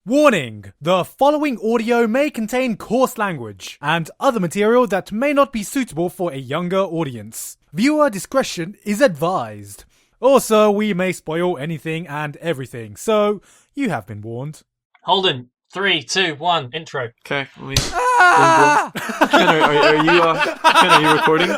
Warning! The following audio may contain coarse language and other material that may not be suitable for a younger audience. Viewer discretion is advised. Also, we may spoil anything and everything, so you have been warned. Holden, 3, 2, 1, intro. Okay, let me... Ken, are you recording?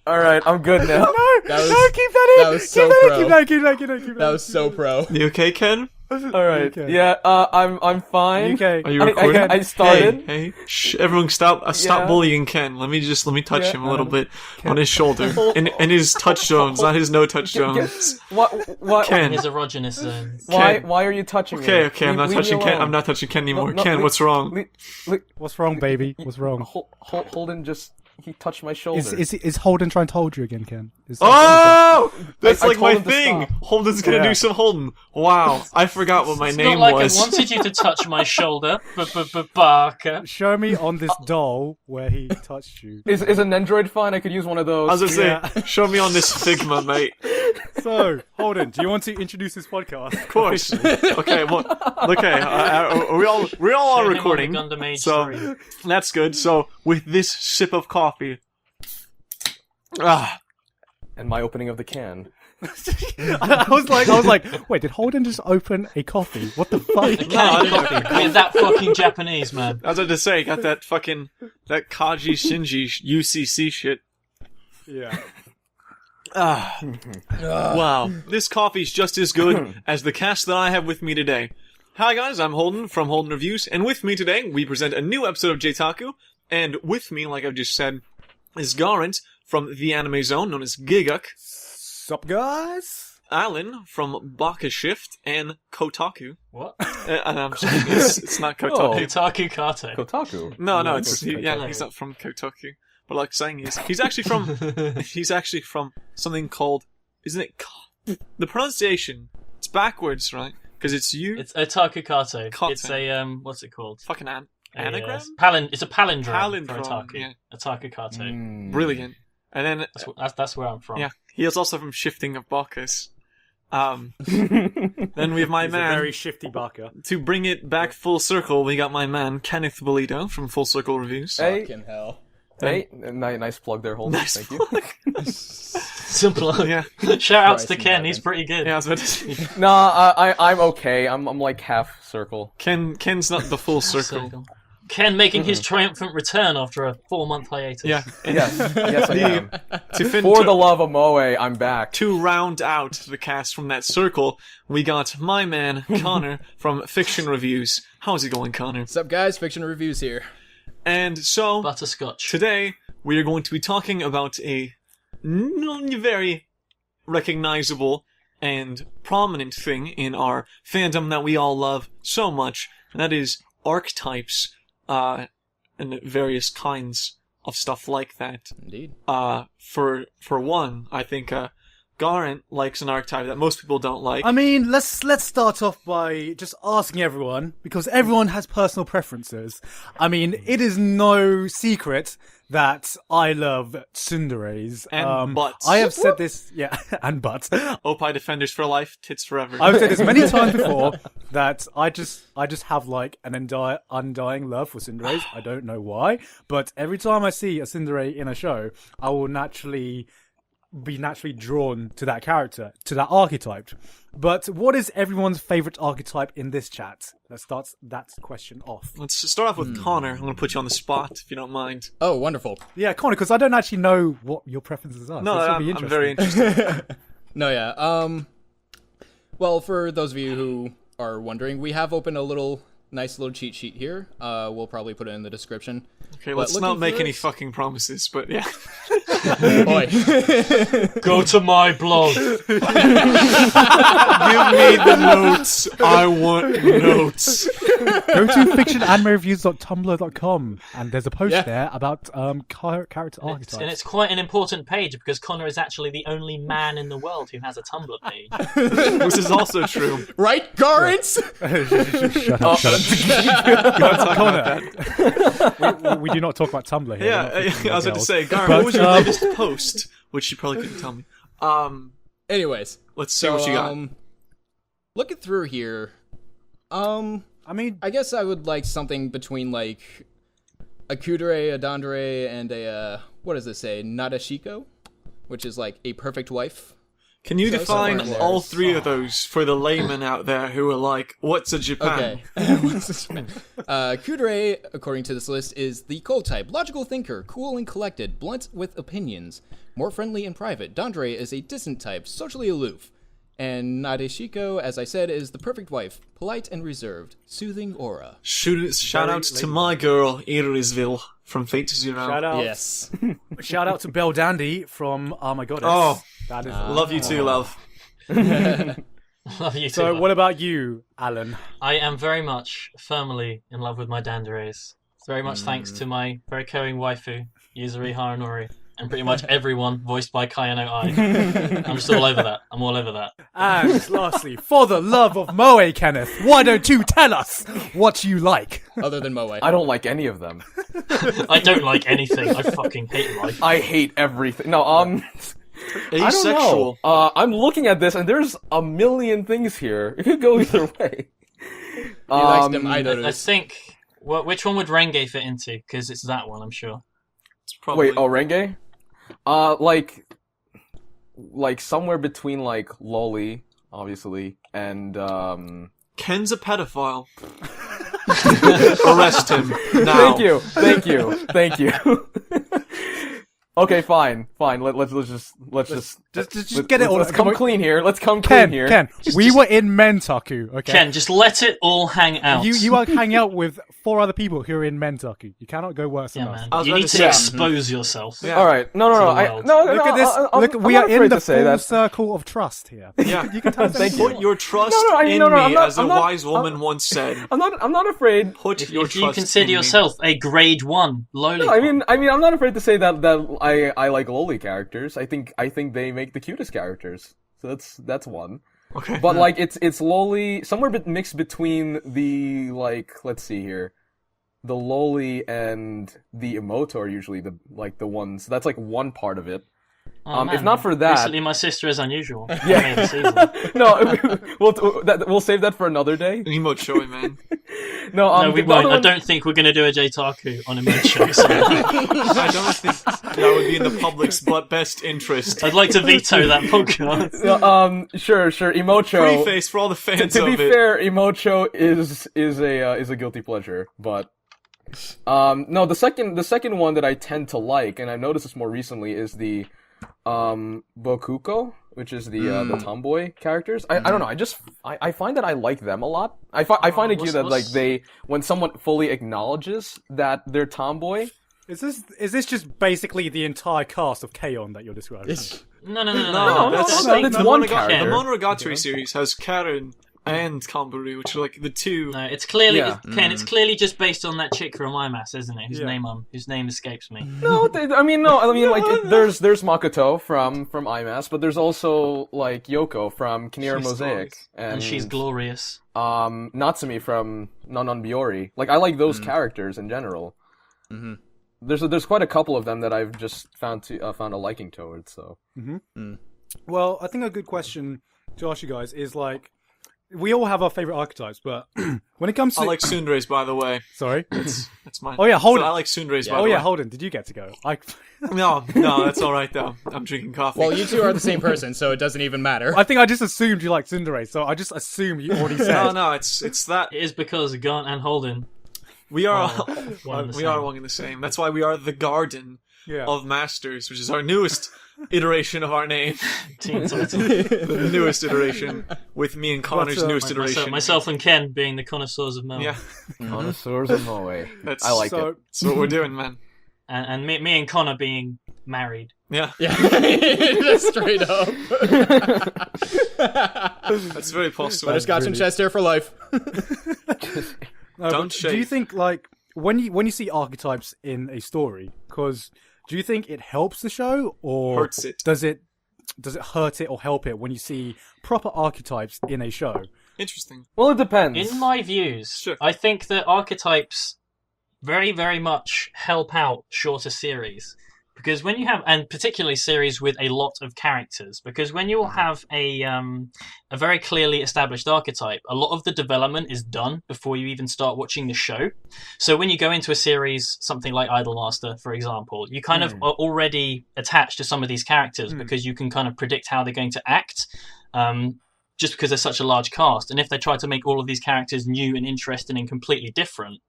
Alright, I'm good now. Keep that in! That was so pro. Keep that. That was so pro. You okay, Ken? Alright, Okay. yeah, I'm fine. Okay. Are you recording? I started. Hey, shh, everyone stop Yeah. bullying Ken. Let me touch Yeah, him a little bit on his shoulder. And his touch zones, not his no touch zones. What? Ken. His erogenous zones. Why are you touching me? Okay, I'm not Leave me touching Ken. alone. I'm not touching Ken anymore. No, Ken, what's wrong? What's wrong, baby? What's wrong? Holden he touched my shoulder. Is Holden trying to hold you again, Ken? Oh! That's I like told my him to thing! stop. Holden's gonna do some Holden. Wow, I forgot what my It's name not like was. I wanted you to touch my shoulder, Barker. Show me on this doll where he touched you. Is an Android fine? I could use one of those. I was gonna say, show me on this Figma, mate. So, Holden, do you want to introduce this podcast? Of course. Okay, well, we're all on Show him recording, on the Gundam Age so 3. that's good. So with this sip of coffee, And my opening of the can. I was like, wait, did Holden just open a coffee? What the fuck? Can of coffee. I mean, that fucking Japanese, man. I was about to say, got that Kaji Shinji UCC shit. Yeah. Wow, this coffee's just as good as the cast that I have with me today. Hi guys, I'm Holden from Holden Reviews, and with me today, we present a new episode of J-Taku, and with me, like I've just said, is Garant from the anime zone, known as Gigguk, Sup, guys? Alain from Bakashift and Kotaku. What? I'm sorry, it's not Kotaku. Kotaku Kate. Kotaku. No, Yeah, it's Kotaku. he's not from Kotaku. But like saying he's actually from something called, isn't it? The pronunciation, it's backwards, right? Because it's you. It's Otaku Kate. Kate. It's a, what's it called? Fucking anagram. It's a palindrome for Palindrome, Otaku. yeah. Otaku Kate. Brilliant. And then That's where I'm from. yeah, he is also from Shifting of Bacchus. Then we have my He's a man very shifty barker. to bring it back full circle. We got my man Kenneth Bolito from Full Circle Reviews. Hey, Fucking hell. nice plug there, Holden. Nice Thank you. Simple. Yeah, Shout outs to Christ in Ken. heaven. He's pretty good. yeah. I was about to say, Nah, I'm okay. I'm like half circle. Ken's not the full circle. Ken making his triumphant return after a 4-month hiatus. Yeah. And Yes, I am. For the love of Moe, I'm back. to round out the cast from that circle, we got my man Connor from Fiction Reviews. How's it going, Connor? What's up, guys? Fiction Reviews here. And so Butterscotch. today we are going to be talking about a very recognizable and prominent thing in our fandom that we all love so much, and that is archetypes, and various kinds of stuff like that. Indeed. For one, I think Garant likes an archetype that most people don't like. I mean, let's start off by just asking everyone, because everyone has personal preferences. I mean, it is no secret that I love tsunderes. And butts. I have said this, yeah, and butts. Opie Defenders for life, tits forever. I've said this many times before that I just have like an undying love for tsunderes. I don't know why, but every time I see a tsundere in a show, I will be naturally drawn to that character, to that archetype. But what is everyone's favourite archetype in this chat? Let's start that question off. Let's start off with Connor. I'm going to put you on the spot, if you don't mind. Oh, wonderful. Yeah, Connor, because I don't actually know what your preferences are. No, so this will be I'm very interested. No, yeah. Well, for those of you who are wondering, we have opened a nice little cheat sheet here. We'll probably put it in the description. Okay, let's looking not make for any it- fucking promises, but yeah. Boy. Go to my blog. Give me the notes. I want notes. Go to fictionanimereviews.tumblr.com and there's a post Yeah. there about character archetypes. And it's quite an important page because Connor is actually the only man in the world who has a Tumblr page. Which is also true. Right, Garants? Shut up. Connor. We do not talk about Tumblr here. Yeah, We're not I was about to girls. say, Gar, But, what was your latest post? Which you probably couldn't tell me. Anyways, Let's see what you got. Looking through here, I mean, I guess I would like something between like a Kudere, a Dandere, and a what does this say? Nadeshiko, which is like a perfect wife. Can you so define far all there's- three of those for the laymen out there who are like, what's a Japan? Okay. Kudere, according to this list, is the cold type, logical thinker, cool and collected, blunt with opinions, more friendly in private. Dandere is a distant type, socially aloof. And Nadeshiko, as I said, is the perfect wife, polite and reserved, soothing aura. Shout outs to my girl, Irisville, from Fate to Zero. shout out, Yes. shout out to Belle Dandy from Oh My Goddess. Oh. That is Love you too, love. Love you too. So, what about you, Alan? I am very much firmly in love with my Danderes. It's very much thanks to my very caring waifu, Yuzuri Haranori, and pretty much everyone voiced by Kayano Ai. I'm just all over that. I'm all over that. And lastly, for the love of Moe, Kenneth, why don't you tell us what you like? Other than Moe. I don't like any of them. I don't like anything. I fucking hate life. I hate everything. No, I don't Asexual. know. I'm looking at this, and there's a million things here. It could go either way. He likes them I idols. think. Well, which one would Renge fit into? Because it's that one, I'm sure. It's probably... Wait, Renge? Like somewhere between like Loli, obviously, and Ken's a pedophile. Arrest him now. Thank you. Okay, fine. Let's Just get it all. Let's come clean here. Let's come Ken, clean here. Ken, we were in Mentaku, okay? Ken, just let it all hang out. You are hanging out with 4 other people who are in Mentaku. You cannot go worse than Yeah, us. man. I was You about need to to say- expose yourself. Yeah. All right, no. the I, world. no, Look at this. I'm We not are in afraid the to say full that. circle of trust here. Yeah. You can tell us Thank anything. Put your trust I'm in not- me, I'm as a not- wise woman once said. I'm not afraid. Put If your you trust consider in me. yourself a grade 1 lowly, No, I mean, I'm not afraid to say that I like loli characters. I think they make the cutest characters. So that's one. Okay. But like it's loli somewhere mixed between the like let's see here, the loli and the emoto are usually the ones. That's like one part of it. Oh, If man. not for that, Recently, my sister is unusual. Yeah. Made the season. no, we'll save that for another day. An emote show, man. No, we the won't. other I one- don't think we're going to do a J-Taku on emote show. So I don't think that would be in the public's best interest. I'd like to veto that podcast. No, sure. Emocho. Preface for all the fans To of be it. fair, Emocho is a guilty pleasure, but no, the second one that I tend to like, and I've noticed this more recently, is the Bokuko, which is the tomboy characters. I don't know. I find that I like them a lot. I find it cute that like when someone fully acknowledges that they're tomboy. Is this just basically the entire cast of K-On! That you're describing? No. no, That's it's the one The character. Monogatari series has Karen and Kamburu, which are like the two. No, it's clearly Yeah. Ken. It's clearly just based on that chick from IMAS, isn't it? Yeah. Whose name escapes me. No, there's Makoto from IMAS, but there's also like Yoko from Kinera She's Mosaic, glorious. And she's glorious. Natsumi from Non Biori. Like I like those characters in general. Mhm. There's quite a couple of them that I've just found a liking towards. So Well, I think a good question to ask you guys is like, we all have our favorite archetypes, but when it comes to I like Tsundere's, by the way. sorry, That's mine. Oh, yeah, Holden. So I like Tsundere's, by oh the yeah, way. Holden, did you get to go? No, that's all right though. I'm drinking coffee. Well, you two are the same person, so it doesn't even matter. I think I just assumed you liked Tsundere, so I just assumed you already said. no, it's that It is because Gaunt and Holden. we are one and the we are same. one and the same. That's why we are the Garden Yeah. of Masters, which is our newest iteration of our name. Team title. The newest iteration with me and Connor's newest iteration. Myself and Ken being the connoisseurs of Moe. Yeah, connoisseurs of Moe. that's I like so, it. That's what we're doing, man. And me and Connor being married. Yeah, Yeah, just straight up. that's very possible. Butterscotch and Chester for life. No, Don't but shave. do you think like when you see archetypes in a story, because do you think it helps the show or Hurts it. does it hurt it or help it when you see proper archetypes in a show? Interesting. Well, it depends. In my views, Sure. I think that archetypes very, very much help out shorter series because when you have, and particularly series with a lot of characters, because when you have a very clearly established archetype, a lot of the development is done before you even start watching the show. So when you go into a series, something like Idolmaster, for example, you kind of are already attached to some of these characters because you can kind of predict how they're going to act. Just because there's such a large cast, and if they try to make all of these characters new and interesting and completely different,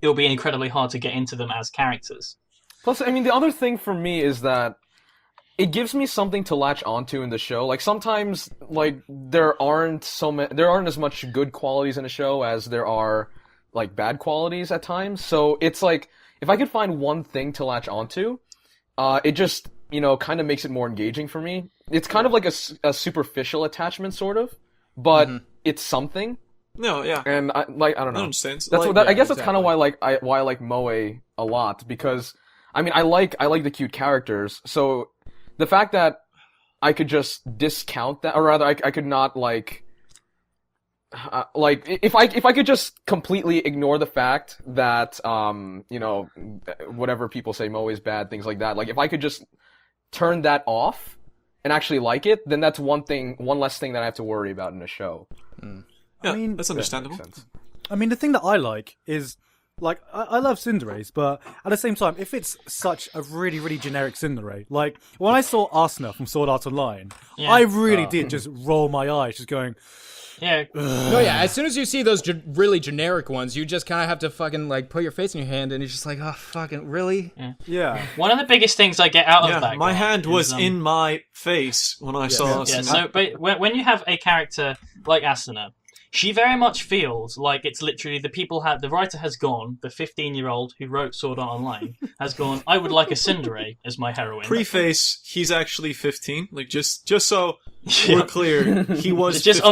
it will be incredibly hard to get into them as characters. Plus, I mean, the other thing for me is that it gives me something to latch onto in the show. Like, sometimes, like, there aren't as much good qualities in a show as there are, like, bad qualities at times. So it's like, if I could find one thing to latch onto, it just, kind of makes it more engaging for me. It's kind of like a superficial attachment, sort of, but it's something. No, yeah. And I don't know. I understand. I guess that's kind of why I like Moe a lot, because I mean I like the cute characters. So the fact that I could just discount that, or rather I could not if I could just completely ignore the fact that whatever people say Moe is bad, things like that. Like, if I could just turn that off and actually like it, then that's one less thing that I have to worry about in a show. Yeah, I mean, that's understandable. I mean, the thing that I like is, like, I love Tsunderes, but at the same time, if it's such a really, really generic Tsundere, like, when I saw Asuna from Sword Art Online, I really did just roll my eyes, just going... Yeah. No, yeah, as soon as you see those really generic ones, you just kind of have to fucking, like, put your face in your hand, and you're just like, oh, fucking, really? Yeah. One of the biggest things I get out of that... my hand was in my face when I saw Yeah, Asuna. so, but when you have a character like Asuna, she very much feels like it's literally the writer has gone, the 15-year-old who wrote Sword Art Online has gone, I would like a Tsundere as my heroine. Preface, he's actually 15. Like, just so we're clear, he was 15.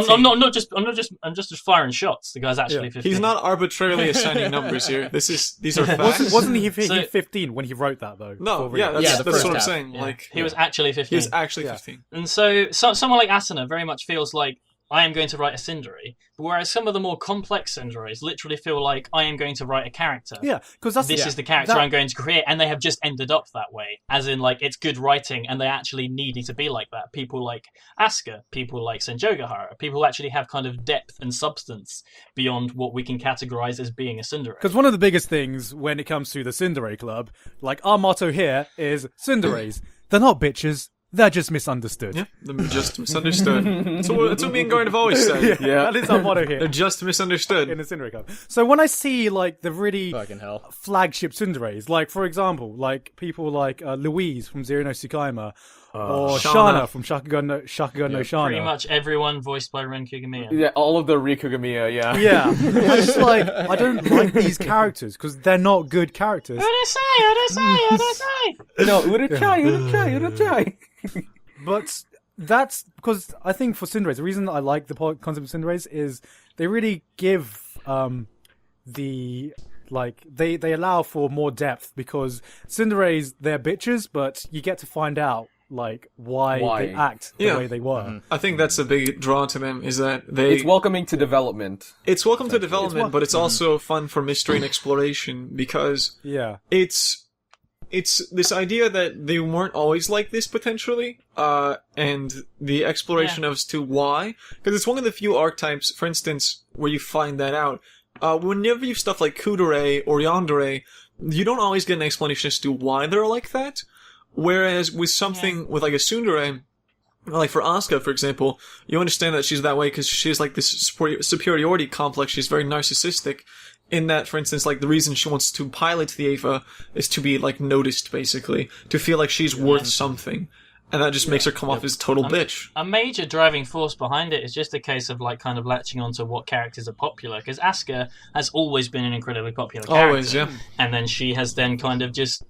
I'm just firing shots. The guy's actually 15. He's not arbitrarily assigning numbers here. These are facts. Wasn't he 15 when he wrote that, though? No, the that's first what I'm half. saying. Yeah. Like, He was actually 15. he was actually 15. And so someone like Asuna very much feels like, I am going to write a Tsundere, whereas some of the more complex Tsunderes literally feel like, I am going to write a character. Yeah, because This is the character I'm going to create, and they have just ended up that way. As in, like, it's good writing, and they actually needed to be like that. People like Asuka, people like Senjogahara, people actually have kind of depth and substance beyond what we can categorize as being a Tsundere. Because one of the biggest things when it comes to the Tsundere Club, like, our motto here is, Tsunderes, they're not bitches, they're just misunderstood. Yeah, they're just misunderstood. That's what me and Garn have always said. Yeah, that is our motto here. They're just misunderstood. In the Tsundere Club. So when I see, like, the really Fucking hell. flagship Tsunderes, like, for example, like, people like Louise from Zero no Tsukaima, or Shana from Shakugan no Shana. Pretty much everyone voiced by Ren Kugamiya. Yeah, all of the Rikugamiya, yeah. Yeah. I'm just like, I don't like these characters, because they're not good characters. Urusei! No, Urachai. But that's because I think for Tsunderes, the reason that I like the concept of Tsunderes is they really give they allow for more depth, because Tsunderes, they're bitches, but you get to find out like why they act the way they were. I think that's a big draw to them, is that it's welcoming to development. It's welcome to development, but it's also fun for mystery and exploration, because it's this idea that they weren't always like this, potentially, and the exploration as to why. Because it's one of the few archetypes, for instance, where you find that out. Whenever you have stuff like Kudere or Yandere, you don't always get an explanation as to why they're like that. Whereas with something with like a Tsundere, like for Asuka, for example, you understand that she's that way because she has like this superiority complex. She's very narcissistic. In that, for instance, like the reason she wants to pilot the Eva is to be like noticed, basically, to feel like she's worth something, and that just makes her come off as a total bitch. A major driving force behind it is just a case of like kind of latching onto what characters are popular, because Asuka has always been an incredibly popular character. Always, yeah. And then she has then kind of just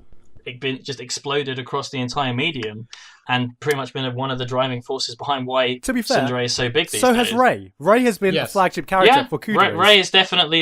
exploded across the entire medium, and pretty much been one of the driving forces behind why To be fair, Tsundere is so big these So days. has Rei. Rei has been a flagship character for Kudere. Rei is definitely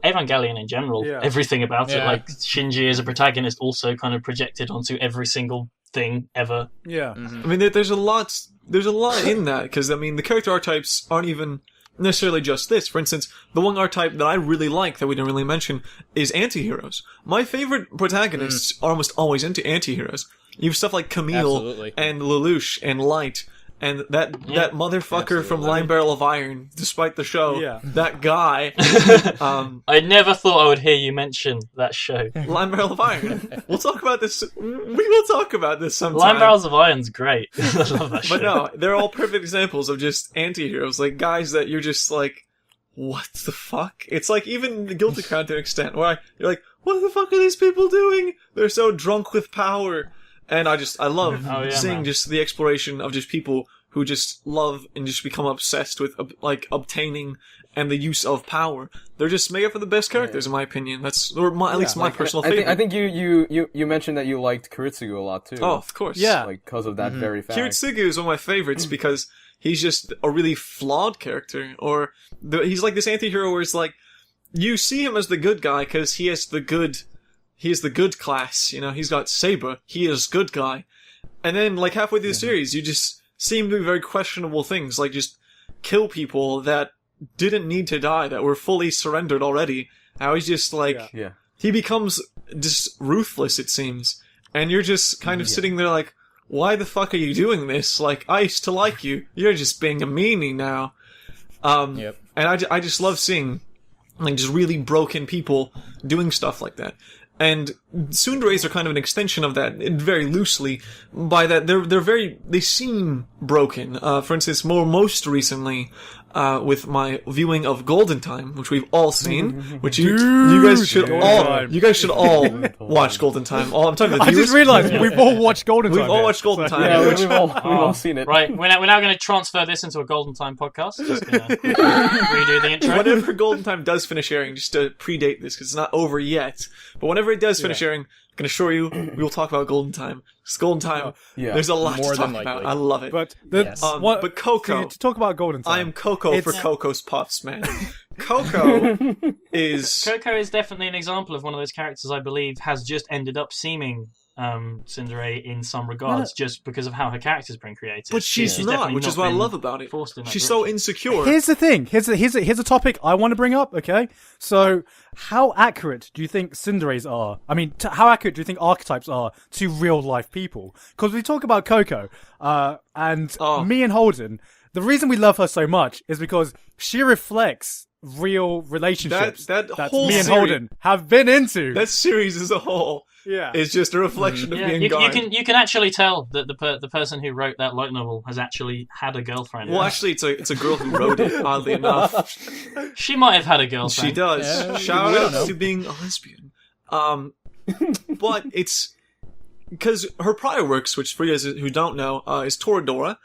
Evangelion in general, everything about it, like Shinji as a protagonist also kind of projected onto every single thing ever. Yeah. I mean, there's a lot in that, because I mean, the character archetypes aren't even necessarily just this. For instance, the one archetype that I really like that we didn't really mention is anti-heroes. My favorite protagonists are almost always anti-heroes. You have stuff like Camille Absolutely. and Lelouch and Light. And that motherfucker from Line Barrel of Iron, despite the show, that guy. I never thought I would hear you mention that show. Line Barrel of Iron. We'll talk about this. We will talk about this sometime. Line Barrels of Iron's great. I love that show. But no, they're all perfect examples of just anti-heroes, like guys that you're just like, what the fuck? It's like even the Guilty Crown to an extent, where you're like, what the fuck are these people doing? They're so drunk with power. And I love seeing just the exploration of just people who just love and just become obsessed with like obtaining and the use of power. They're just made up for the best characters, in my opinion. That's at least my personal favorite. I think you mentioned that you liked Kiritsugu a lot too. Oh, of course. Yeah. Like because of that very fact. Kiritsugu is one of my favorites because he's just a really flawed character, he's like this anti-hero where it's like you see him as the good guy because he is the good class, you know, he's got Saber, he is good guy. And then, like, halfway through the series, you just see him do very questionable things, like just kill people that didn't need to die, that were fully surrendered already. How he's just, like, he becomes just ruthless, it seems. And you're just kind of sitting there like, why the fuck are you doing this? Like, I used to like you, you're just being a meanie now. And I just love seeing, like, just really broken people doing stuff like that. And Tsunderes are kind of an extension of that, very loosely, by that they seem broken. For instance, most recently, with my viewing of Golden Time, which we've all seen, which you guys should all watch Golden Time. I'm talking to the I viewers. just realized we've all watched Golden Time. We've all watched Golden Time. Yeah, we've all seen it. Right, we're now going to transfer this into a Golden Time podcast. Just going to redo the intro. Whenever Golden Time does finish airing, just to predate this, because it's not over yet, but whenever it does finish airing, I can assure you, we will talk about Golden Time. Because Golden Time, there's a lot More to talk than about. likely. I love it. But but Coco, to talk about Golden Time, I am Coco for Coco's Puffs, man. Coco is definitely an example of one of those characters I believe has just ended up seeming Tsundere in some regards, just because of how her character's been created. But she's not, definitely which is what I love about it. She's so insecure. Here's the thing. Here's a topic I want to bring up. Okay, so how accurate do you think Tsunderes are? I mean, how accurate do you think archetypes are to real life people? Because we talk about Coco, and me and Holden. The reason we love her so much is because she reflects real relationships that that whole me and series- Holden have been into. That series as a whole is just a reflection of being you God. can actually tell that the person who wrote that light novel has actually had a girlfriend. Well, actually, it's a girl who wrote it, oddly enough. She might have had a girlfriend. She does. Yeah, Shout we don't out know. to being a lesbian. But it's because her prior works, which for you guys who don't know, is Toradora,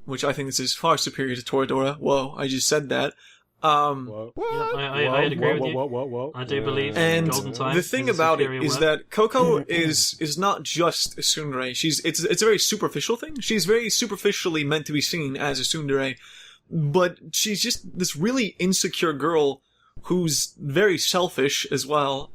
which I think this is far superior to Toradora. Whoa, I just said that. I agree with you. Whoa. I do believe And Golden Time the thing is a about it superior is work. that Coco is not just a tsundere. It's a very superficial thing. She's very superficially meant to be seen as a tsundere, but she's just this really insecure girl who's very selfish as well.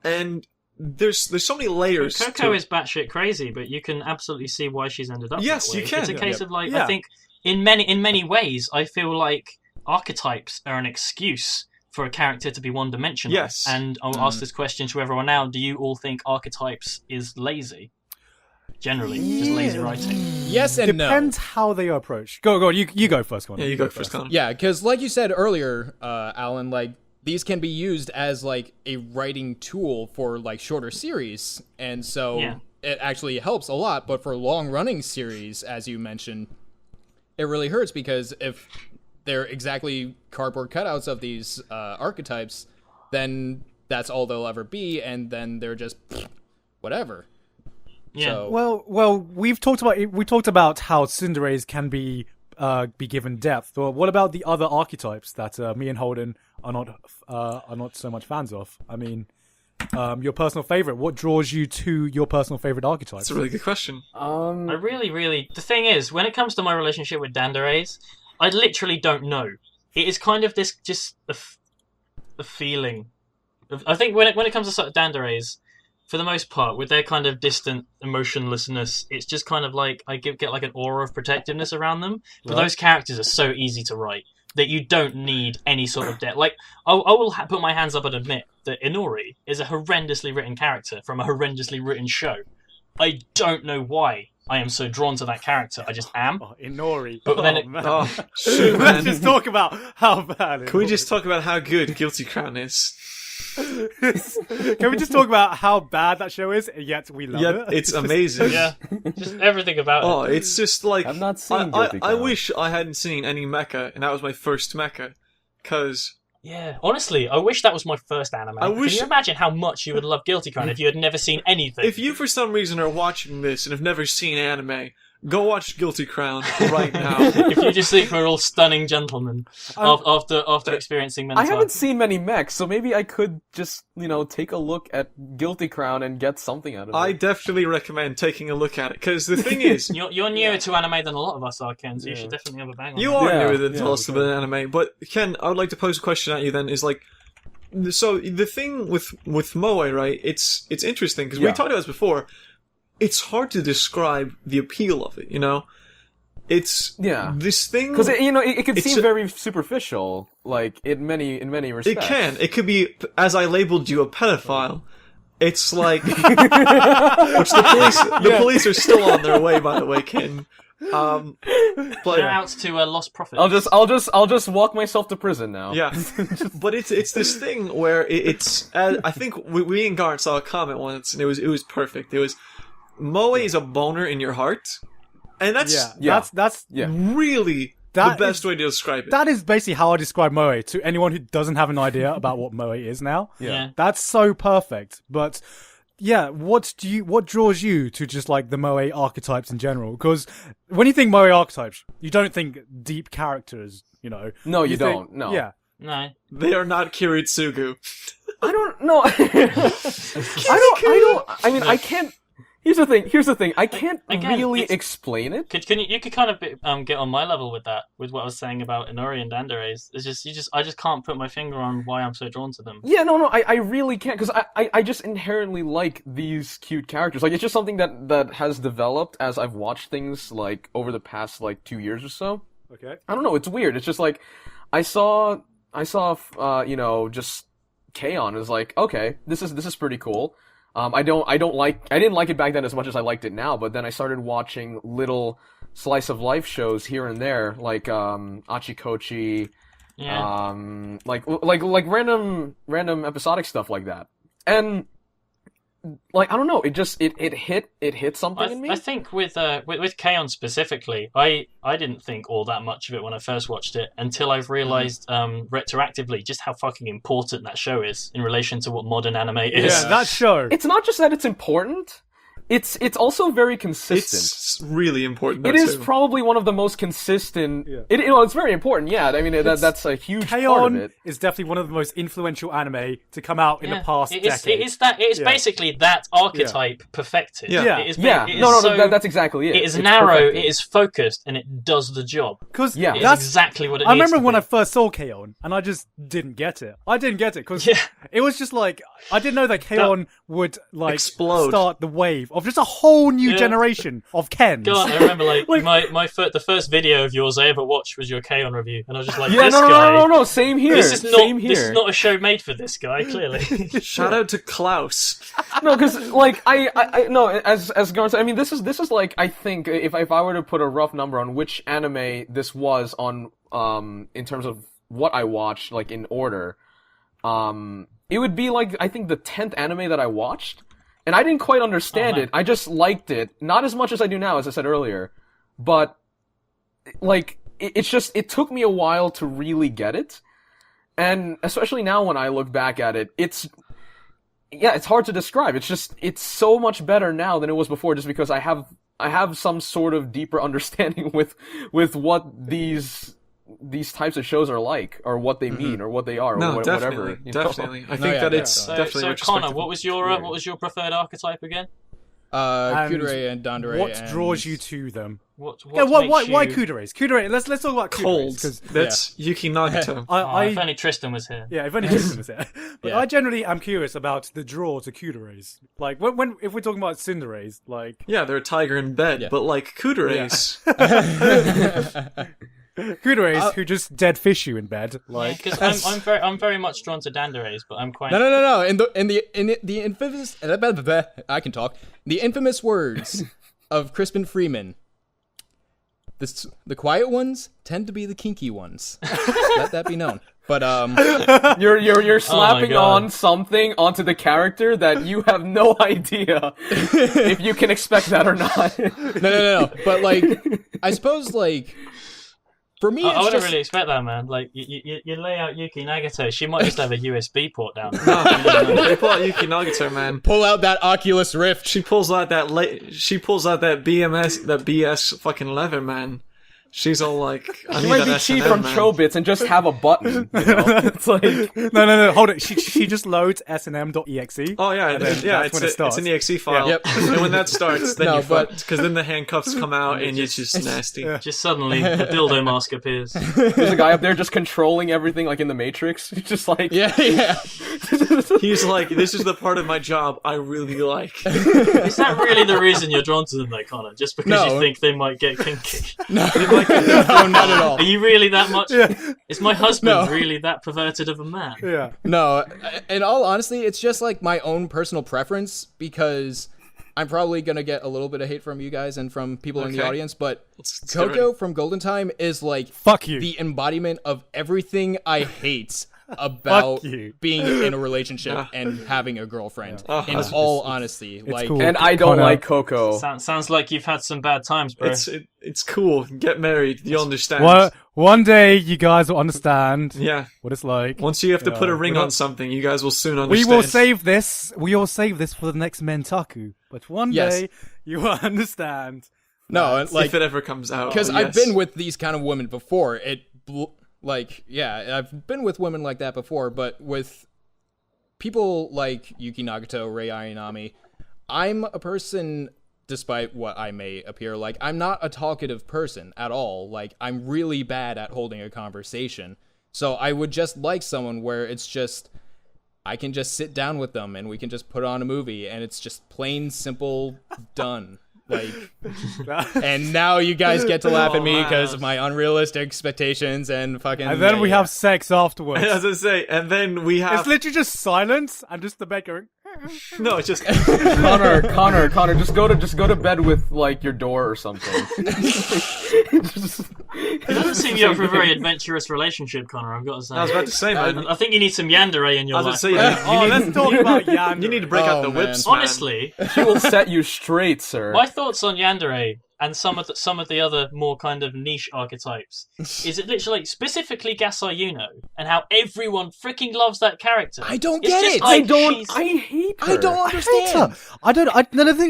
And there's so many layers. Coco is batshit crazy, but you can absolutely see why she's ended up. Yes, that way. you can. It's a case of like Yeah. I think in many ways, I feel like archetypes are an excuse for a character to be one-dimensional. Yes. And I'll ask this question to everyone now: do you all think archetypes is lazy? Generally, just lazy writing. Yes and Depends how they are approached. Go. You go first, Connor. Yeah, you go first, Connor. Yeah, because like you said earlier, Alan, like these can be used as like a writing tool for like shorter series, and so it actually helps a lot. But for long-running series, as you mentioned, it really hurts because if they're exactly cardboard cutouts of these archetypes, then that's all they'll ever be, and then they're just whatever. Yeah. So, Well, we talked about how tsunderes can be given depth. Well, what about the other archetypes that me and Holden are not so much fans of? I mean, your personal favorite. What draws you to your personal favorite archetype? That's a really good question. I really, the thing is, when it comes to my relationship with Danderes, I literally don't know. It is kind of this, just a feeling. I think when it comes to sort of Danderes, for the most part, with their kind of distant emotionlessness, it's just kind of like I get like an aura of protectiveness around them. But those characters are so easy to write that you don't need any sort of depth. Like, I will put my hands up and admit that Inori is a horrendously written character from a horrendously written show. I don't know why I am so drawn to that character. I just am. Oh, Inori. But then Shoot, Let's man. just talk about how bad. Can we just talk about how good Guilty Crown is? Can we just talk about how bad that show is? Yet we love Yeah, it. it's amazing. yeah, just everything about Oh, it. it's just like I've not seen I Guilty Crown. wish I hadn't seen any mecha, and that was my first mecha, because Yeah, honestly, I wish that was my first anime. I wish- Can you imagine how much you would love Guilty Crown if you had never seen anything? if you for some reason are watching this and have never seen anime, go watch Guilty Crown right now. if you just think we're all stunning gentlemen after experiencing mental. I haven't seen many mechs, so maybe I could just, take a look at Guilty Crown and get something out of it. I definitely recommend taking a look at it, because the thing is, You're newer to anime than a lot of us are, Ken, so you should definitely have a bang on you that. are Yeah, newer than yeah, us about anime, but Ken, I would like to pose a question at you then, is like, so the thing with Moe, right, it's interesting, because we Yeah. talked about this before, it's hard to describe the appeal of it, It's this thing... Because it could It's seem a- very superficial, like in many It respects. can. It could be, as I labeled you, a pedophile. It's like... which the police are still on their way, by the way, Ken. But Shout outs to Lost Profits. I'll just walk myself to prison now. yeah, but it's this thing where it's. I think we and Garnt saw a comment once, and it was perfect. It was Moe is a boner in your heart, and that's That's really That the best is- way to describe it. That is basically how I describe Moe to anyone who doesn't have an idea about what Moe is now. Yeah. That's so perfect. But yeah, what draws you to just like the Moe archetypes in general? Because when you think Moe archetypes, you don't think deep characters, No, you think- don't. No. Yeah. No. They are not Kiritsugu. I don't know. I mean, I can't. Here's the thing. I can't Again, really it's- explain it. You could kind of get on my level with that, with what I was saying about Inori and Dandere. It's just I just can't put my finger on why I'm so drawn to them. Yeah, no, I really can't, because I just inherently like these cute characters. Like, it's just something that has developed as I've watched things, like, over the past, 2 years or so. Okay. I don't know, it's weird. It's just like, I saw, just K-On! It was like, okay, this is pretty cool. I didn't like it back then as much as I liked it now, but then I started watching little slice of life shows here and there, like, Achikochi, Yeah. like random episodic stuff like that. And like, I don't know, it hit something in me. I think with K-On! Specifically, I didn't think all that much of it when I first watched it until I've realised retroactively just how fucking important that show is in relation to what modern anime is. Yeah, that show. It's not just that it's important, it's also very consistent. It's really important. It that is too. probably one of the most consistent. Yeah. It's very important. Yeah, I mean that's a huge part of K-On! it. Is definitely one of the most influential anime to come out in the Yeah. past decade. It is Yeah. basically that archetype perfected. Yeah. It is, Yeah, it is no, so, that's exactly it. It is It's narrow, perfected. it is focused, and it does the job. Because Yeah. It is that's exactly what it I needs remember to when be. I first saw K-On! And I just didn't get it. I didn't get it because Yeah. it was just like I didn't know that K-On! Would like Explode. start the wave of just a whole new Yeah. generation of Kens. God, I remember the first video of yours I ever watched was your K-On! Review, and I was just like, Yeah, this no, guy. no. Same here. This is Same here. not a show made for this guy. Clearly, Shout out to Klaus. No, because like I no, as Garth said, I mean this is like, I think if I were to put a rough number on which anime this was on, in terms of what I watched, like in order, it would be like, I think, the 10th anime that I watched, and I didn't quite understand man. it. I just liked it, not as much as I do now, as I said earlier, but like it took me a while to really get it, and especially now when I look back at it, it's hard to describe. It's so much better now than it was before, just because I have some sort of deeper understanding with what these types of shows are like, or what they mean, or what they are, No, or definitely, whatever. You know? definitely. I think that it's so definitely Connor, retrospective. what was your preferred archetype again? Kudere and Dandere. What draws you to them? What Yeah, why makes you Kuderes? Kudere. Let's talk about Kuderes. Cold. 'Cause That's Yuki Nagito. If only Tristan was here. Yeah, if only Tristan was there. But Yeah. I generally am curious about the draw to Kuderes. Like, when if we're talking about Tsunderes, like... Yeah, they're a tiger in bed, Yeah. but like Kudere's. Kuderes who just dead fish you in bed. Like, Because I'm very much drawn to Dandere's, but I'm quite. No. In the infamous, I can talk. The infamous words of Crispin Freeman. The quiet ones tend to be the kinky ones. Let that be known. But You're slapping God. on something onto the character that you have no idea if you can expect that or not. no. But like, I suppose like, for me, I it's wouldn't just really expect that, man. Like, you lay out Yuki Nagito, she might just have a USB port down. They pull out Yuki Nagito, man. pull out that Oculus Rift. She pulls out that BS fucking leather, man. She's all like, I She need might that be S&M, cheap from man. Chobits and just have a button. You know? It's like no, hold it. She just loads snm.exe. Oh yeah, And then yeah, that's when it starts. it's an exe file. Yep. And when that starts, then No, you but- because then the handcuffs come out and it's just nasty. Just suddenly, the dildo mask appears. there's a guy up there just controlling everything like in the Matrix. He's just like Yeah. He's like, this is the part of my job I really like. Is that really the reason you're drawn to them, though, Connor? Just because No. you think they might get kinky? No, not at all. Are you really that much? Yeah. Is my husband No. really that perverted of a man? Yeah. No, in all honesty, it's just like my own personal preference because I'm probably gonna get a little bit of hate from you guys and from people in the Okay. audience, but Let's get Coco from Golden Time is like Fuck you. the embodiment of everything I hate about Fuck you. being in a relationship and having a girlfriend. In all honesty, like cool. and I don't Connor. like Coco. Sounds like you've had some bad times, bro. It's cool. Get married. You understand. One day you guys will understand Yeah. what it's like. Once you have to put a ring we're on not- something, you guys will soon We understand. will save this. We will save this for the next Mentaku. But one Yes. day you will understand. no, like if it ever comes out. because Oh, I've yes. been with these kind of women before. I've been with women like that before, but with people like Yuki Nagito, Rei Ayanami, I'm a person, despite what I may appear like, I'm not a talkative person at all. Like, I'm really bad at holding a conversation. So I would just like someone where it's just, I can just sit down with them and we can just put on a movie and it's just plain, simple, done. Like, and now you guys get to laugh at me because of my unrealistic expectations and fucking. And then we have sex afterwards. As I say, and then we have It's literally just silence and just the bed going. no. It's just Connor, just go to bed with like your door or something. It doesn't seem you have a very adventurous relationship, Connor. I've got to say. I was about to say, man. I think you need some Yandere in your I was life. about to say, Oh, let's talk about Yandere. you need to break out Oh, the man. whips, man. Honestly, She will set you straight, sir. my thoughts on Yandere and some of the other more kind of niche archetypes is it literally specifically Gasai Yuno and how everyone freaking loves that character. I don't It's get just it. like I she's- hate her. I don't I understand.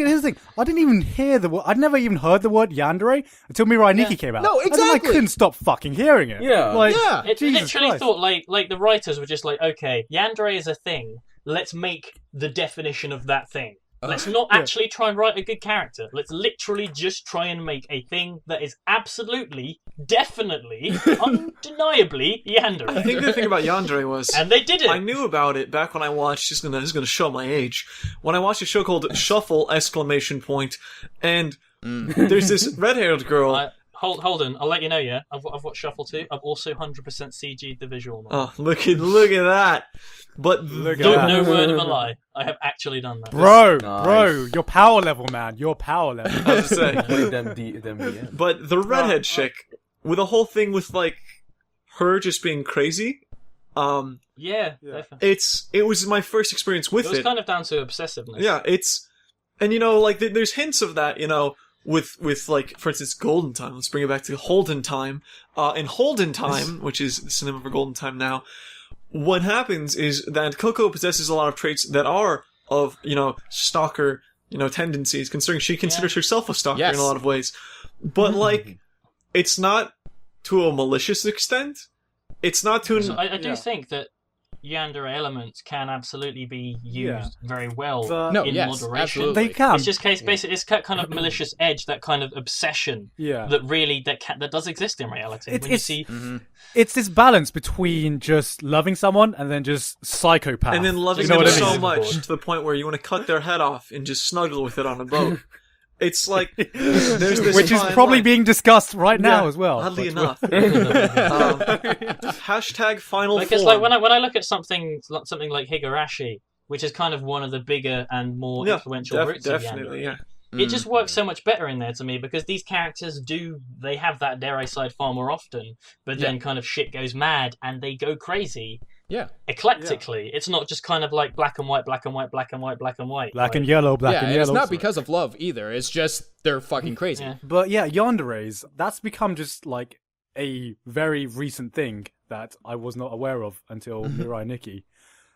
here's the thing. I didn't even hear the word. I'd never even heard the word Yandere until Mirai Nikki came out. No, And then I exactly. couldn't stop fucking hearing it. Yeah. Like, Yeah. It Jesus literally Christ. thought like the writers were just like, okay, Yandere is a thing. Let's make the definition of that thing. Let's not actually try and write a good character. Let's literally just try and make a thing that is absolutely, definitely, undeniably Yandere. I think the thing about Yandere was, And they did it. I knew about it back when I watched. This is gonna show my age. When I watched a show called Shuffle! And there's this red-haired girl. Holden, I'll let you know, yeah? I've watched Shuffle 2. I've also 100% CG'd the visual novel. Oh, look at that! But Look at No, that. no word of a lie. I have actually done that. Bro, Nice. your power level, man. Your power level. I was gonna say, Play them DM. but the redhead chick with a whole thing with like her just being crazy. Yeah, definitely. It was my first experience with It was it. kind of down to obsessiveness. Yeah, and like there's hints of that, with like, for instance, Golden Time. Let's bring it back to Holden Time. In Holden Time, which is the synonym for Golden Time now, what happens is that Coco possesses a lot of traits that are of, stalker, tendencies, considering she considers herself a stalker Yes. in a lot of ways. But like, it's not to a malicious extent. It's not to So I do think that yandere elements can absolutely be used very well The- in moderation. absolutely. They can. It's just basically it's that kind of malicious edge, that kind of obsession Yeah. that does exist in reality. When you see, It's this balance between just loving someone and then just psychopath. And then loving You know them what I mean? so much to the point where you want to cut their head off and just snuggle with it on a boat. It's like there's this Which is fine probably line. being discussed right now Yeah, as well. Oddly But- enough. Hashtag final like form. it's like when I look at something like Higurashi, which is kind of one of the bigger and more influential roots of definitely, yandere. yeah. It just works so much better in there to me because these characters they have that Dere side far more often, but then kind of shit goes mad and they go crazy Yeah. eclectically. It's not just kind of like black and white, black and white, black and white, black and white. Black like, and yellow, black Yeah, and and yellow. it's not because of love either. It's just they're fucking crazy. Yeah. But yeah, yanderes, that's become just like a very recent thing that I was not aware of until Mirai Nikki.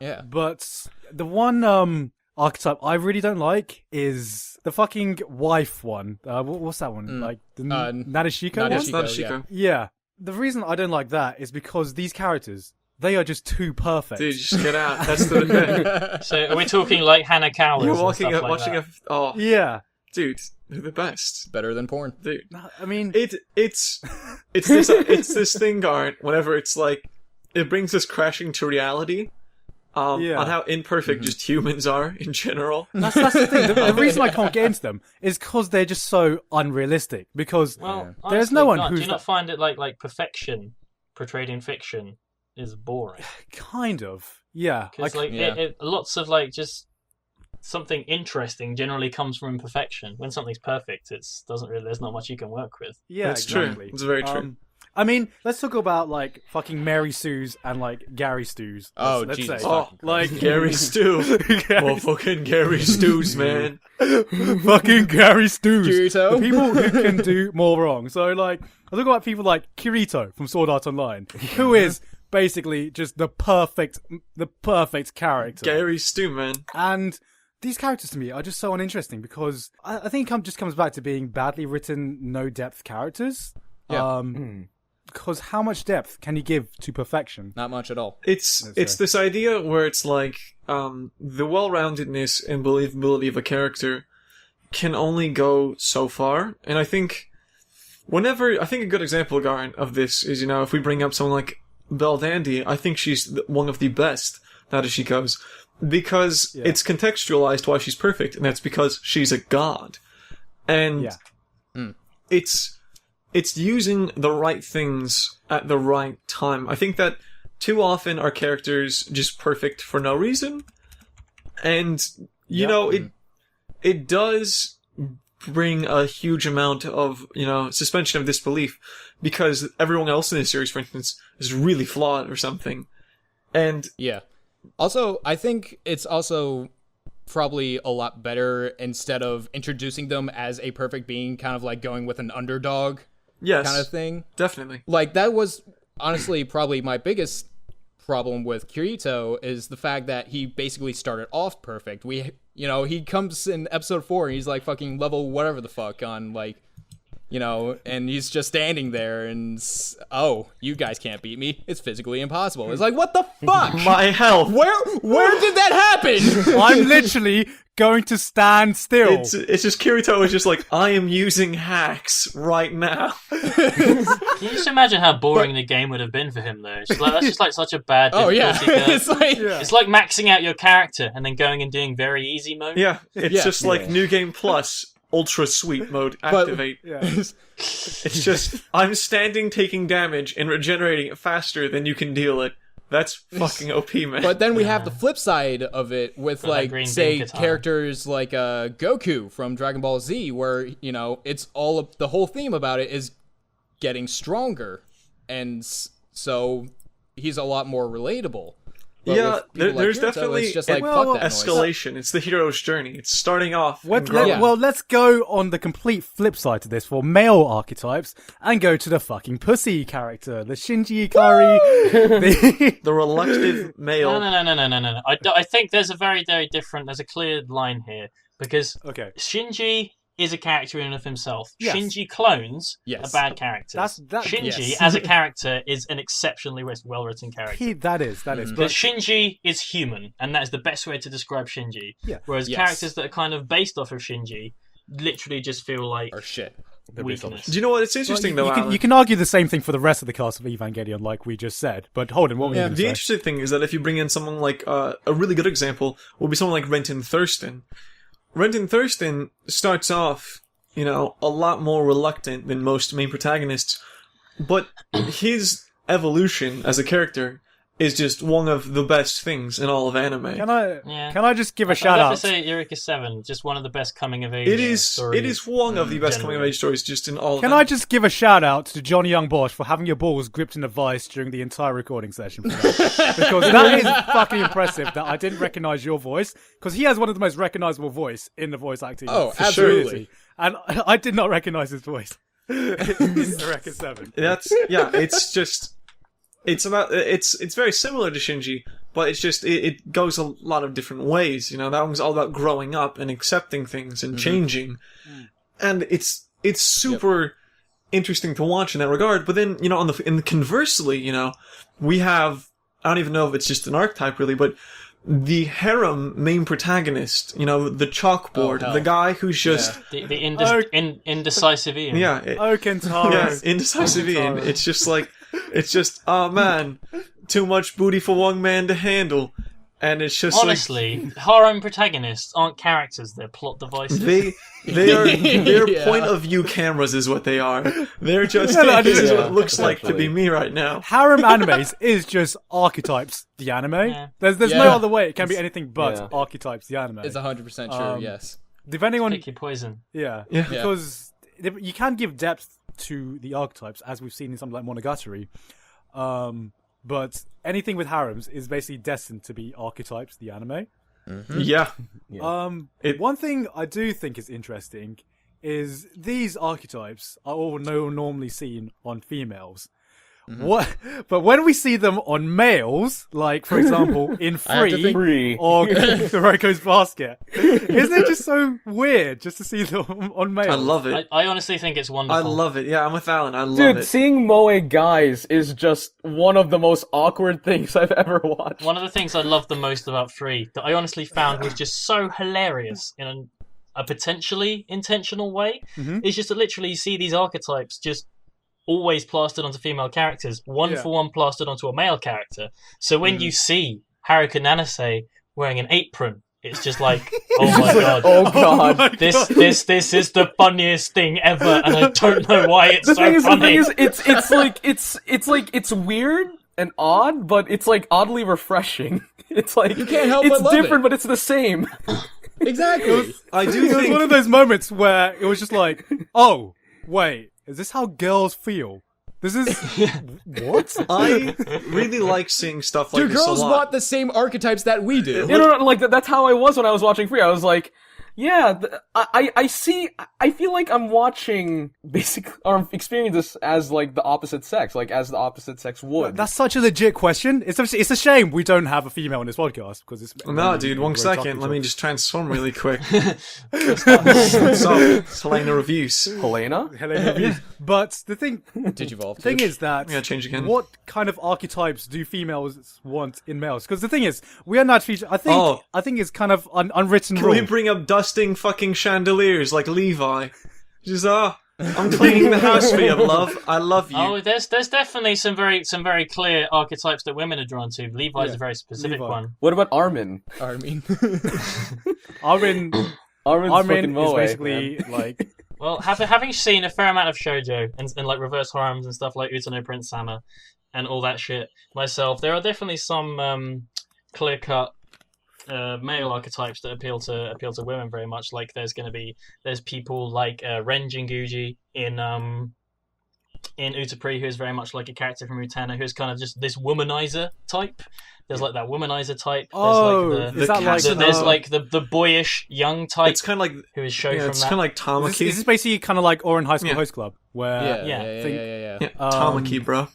Yeah. But the one archetype I really don't like is the fucking wife one. What's that one? Like the Nadeshiko one? Nadeshiko. Not Chico. Yeah. The reason I don't like that is because these characters, they are just too perfect. Dude, just get out. That's the. So are we talking like Hanakawa? You're watching a. Oh, Yeah. dude, they're the best. Better than porn. Dude, I mean, it's this thing, Garnt. Whenever it's like, it brings us crashing to reality. Yeah. On how imperfect just humans are in general. that's the thing. The reason I can't get into them is because they're just so unrealistic. Because Well, there's honestly, no one do who's you not find it like perfection portrayed in fiction is boring? kind of, yeah. Because lots of like just something interesting generally comes from imperfection. When something's perfect, there's not much you can work with. yeah, That's exactly. true. It's very true. I mean, let's talk about like fucking Mary Sue's and like Gary Stu's. Oh, let's Jesus say. fucking Like Gary Stew. Gary- Fucking Gary Stews, man. fucking Gary Stu's. Kirito. The people who can do more wrong. So like, I talk about people like Kirito from Sword Art Online, who is basically just the perfect character. Gary Stew, man. And these characters to me are just so uninteresting because I think it just comes back to being badly written, no depth characters. Yeah. Because how much depth can you give to perfection? Not much at all. It's this idea where it's like the well-roundedness and believability of a character can only go so far, and I think a good example, Garn, of this is, if we bring up someone like Belle Dandy, I think she's one of the best Nadeshikos because it's contextualized why she's perfect, and that's because she's a god, and it's using the right things at the right time. I think that too often our characters just perfect for no reason, and it does bring a huge amount of suspension of disbelief because everyone else in the series, for instance, is really flawed or something, and Yeah. Also, I think it's also probably a lot better instead of introducing them as a perfect being, kind of like going with an underdog kind of thing. Definitely. Like, that was honestly probably my biggest problem with Kirito is the fact that he basically started off perfect. He comes in episode 4 and he's like fucking level whatever the fuck on like, and he's just standing there and, you guys can't beat me. It's physically impossible. It's like, what the fuck? My health. Where did that happen? I'm literally going to stand still. It's just Kirito is just like, I am using hacks right now. Can you just imagine how boring the game would have been for him, though? It's just like, that's just like such a bad difficulty curve. It's It's like maxing out your character and then going and doing very easy mode. Yeah, it's just like New Game Plus, Ultra Sweet mode, activate. It's just, I'm standing taking damage and regenerating it faster than you can deal it. That's fucking OP, man. But then we have the flip side of it with, that like, green say, bean katana. characters like Goku from Dragon Ball Z, where, it's the whole theme about it is getting stronger. And so he's a lot more relatable. But yeah, with people there's Kirito, definitely it's just like, fuck that noise. escalation. It's the hero's journey. It's starting off. Let's go on the complete flip side to this for male archetypes and go to the fucking pussy character, the Shinji Ikari. The reluctant male. No. I think there's a very, very different. There's a clear line here because Okay. Shinji is a character in and of himself. Yes. Shinji clones Yes. are bad characters. Shinji, yes. as a character, is an exceptionally well-written character. That is. But Shinji is human, and that is the best way to describe Shinji. Yeah. Whereas Yes. characters that are kind of based off of Shinji literally just feel like Or shit. weakness. Do you know what? It's interesting though, Alan. you can argue the same thing for the rest of the cast of Evangelion, like we just said. But Holden, what were you going to The say? interesting thing is that if you bring in someone like a really good example would be someone like Renton Thurston. Renton Thurston starts off, a lot more reluctant than most main protagonists, but his evolution as a character is just one of the best things in all of anime. Can I just give a shout I'd have out? to say Eureka 7, just one of the best coming of age It is stories. one of the best generally. coming of age stories just in all of Can anime. I just give a shout out to Johnny Young Bosch for having your balls gripped in a vice during the entire recording session? For that. Because that is fucking impressive that I didn't recognize your voice, because he has one of the most recognizable voice in the voice acting. Oh, sure. absolutely. And I did not recognize his voice in Eureka 7. It's just it's very similar to Shinji, but it's just it goes a lot of different ways. That one's all about growing up and accepting things and changing, and it's super interesting to watch in that regard. But then conversely, we have, I don't even know if it's just an archetype really, but the harem main protagonist, the chalkboard, hell. the guy who's just Indecisive Ian. Oh, Kentaro. yeah, indecisive Ian. It's just, oh man, too much booty for one man to handle. And it's just Honestly, harem protagonists aren't characters, they're plot devices. they're Yeah. point of view cameras is what they are. They're just, No, this is yeah, what it looks like to essentially. be me right now. Harem animes is just Archetypes, the anime. Yeah. There's no Yeah. other way it can be anything but Yeah. Archetypes, the anime. It's 100% true, yes. Depending on Pick your poison. Yeah, Yeah. because you can give depth to the archetypes, as we've seen in something like Monogatari. But anything with harems is basically destined to be Archetypes, the anime. Yeah. One thing I do think is interesting is these archetypes are all normally seen on females. But when we see them on males, like for example in I have to think- Free. or Kuroko's Basket, isn't it just so weird just to see them on males? I love it. I honestly think it's wonderful. I love it. Yeah, I'm with Alan. I love Dude, it. seeing moe guys is just one of the most awkward things I've ever watched. One of the things I loved the most about Free that I honestly found was just so hilarious in a potentially intentional way is just to literally see these archetypes just always plastered onto female characters, one for one plastered onto a male character. So when you see Haruka Nanase wearing an apron, it's just like, oh my god. Oh god. This is the funniest thing ever, and I don't know why it's The so thing funny. is, it's weird and odd, but it's like oddly refreshing. It's like You can't help it's but love different, it. but it's the same. Exactly. I do It was think one of those moments where it was just like, oh, wait, is this how girls feel? This is... what? I really like seeing stuff like Do this a girls lot. want the same archetypes that we do? Like that's how I was when I was watching Free. I was like, yeah, I see. I feel like I'm watching basically or experience this as like the opposite sex, like as the opposite sex would. That's such a legit question. It's a shame we don't have a female in this podcast because it's... No, dude, one we're second. talking Let to- me just transform really quick. So, Helena reviews. Helena. Helena. But the thing Digivolve. thing is that Yeah, change again. what kind of archetypes do females want in males? Because the thing is, we are not featured. I think it's kind of unwritten Can rule. we bring up dusting fucking chandeliers like Levi? Just, I'm cleaning the house for you, love. I love you. Oh, there's definitely some very clear archetypes that women are drawn to. Levi's a very specific Levi. one. What about Armin? Armin. Armin Armin's fucking is moe, basically man. like Well, having seen a fair amount of shoujo and like reverse harems and stuff like Utano Prince Sama and all that shit myself, there are definitely some clear-cut male archetypes that appeal to women very much. Like there's people like Ren Jinguji in Utapri, who is very much like a character from Utena, who's kind of just this womanizer type. There's like that womanizer type. is that like There's like the boyish young type It's kind of like, who is shown yeah, from it's that. kind of like is Tamaki. this basically kind of like Oran High School Yeah. Host Club where Yeah. Yeah, Tamaki, bro.